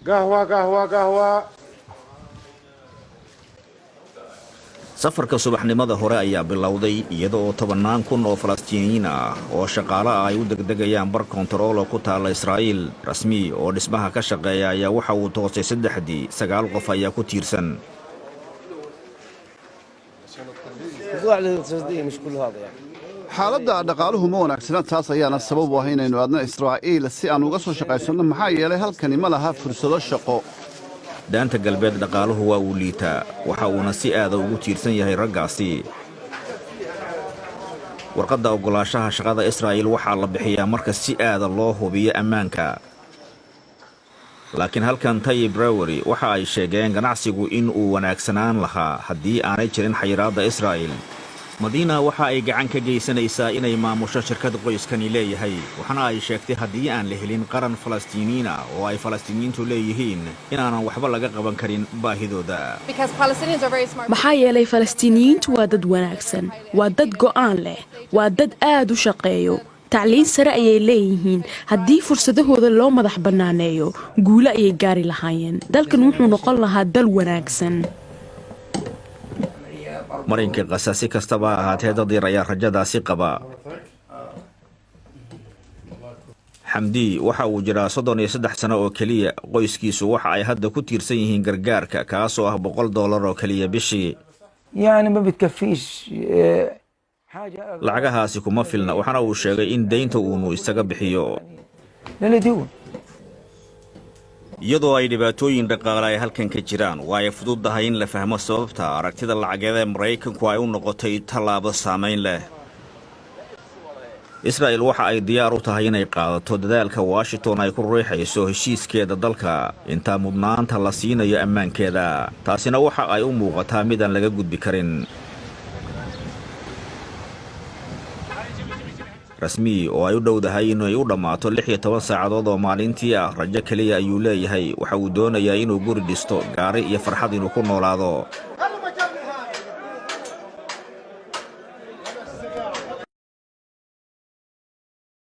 قهوة قهوة قهوة. safarka subaxnimada hore ayaa bilowday iyada oo 10 kun oo Falastiiniyiin ah oo shaqaale ah ay u degdegayaan bar kontarool oo ku taala Israa'iil rasmi oo dhismaha ka shaqeeya ayaa waxa uu toosay 9 qof ayaa ku tiirsan. xaaladda dhaqaaluhu ma wanaagsana taas ayaana sabab u ah inaynu aadno Israa'iil si aan uga soo shaqaysano maxaa yeelay halkani ma laha fursado shaqo. daanta galbeed dhaqaaluhu waa uu liitaa waxa uuna si aad ugu tiirsan yahay raggaasi. warqadda ogolaanshaha shaqada Israa'iil waxaa la bixiyaa marka si aad loo hubiyo ammaanka. laakiin halkan Tayyib Brewery waxa ay sheegeen ganacsigu in uu wanaagsanaan lahaa haddii aanay jirin xayiraadda Israa'iil. Madiina waxa ay gacan ka geysanaysaa inay maamusho shirkad qoyskani leeyahay waxana ay sheegtay haddii aan la helin qaran Falastiiniin ah oo ay Falastiiniintu leeyihiin inaanan waxba laga qaban karin baahidooda. maxaa yeelay Falastiiniyiintu waa dad wanaagsan, waa dad go'aan leh, waa dad aad u shaqeeyo, tacliin sare ayay leeyihiin. haddii fursadahooda loo madax banaaneeyo guulo ayay gaari lahaayeen. dalkan wuxuu noqon lahaa dal wanaagsan. marinka qasasi kastaba ahaatee dad yar ayaa rajadaasi qaba. xamdi waxa uu jiraa 33 sano oo kaliya qoyskiisu waxa ay hadda ku tiirsan yihiin gargaarka kaasoo ah $100 oo kaliya bishii. ma bitkafiish lacagahaasi kuma filna waxana uu sheegay in deynta uu isaga bixiyo. iyadoo ay dhibaatooyin dhaqaale ay halkan ka jiraan waa ay fududahay in la fahmo sababta aragtida lacageed ee Mareykanku ay u noqotay tallaabo saameyn leh. Israa'iil waxa ay diyaar u tahay inay qaadato dadaalka Washington ay ku riixayso heshiiskeeda dalka inta mudnaanta la siinayo ammaankeeda. taasina waxa ay u muuqataa mid aan laga gudbi karin. rasmi oo ay u dhowdahay inay u dhamaato 16 saacadood oo maalintii ah rajo kaliya ayuu leeyahay waxa uu doonayaa inuu guri dhisto gaari iyo farxad inuu ku noolaado.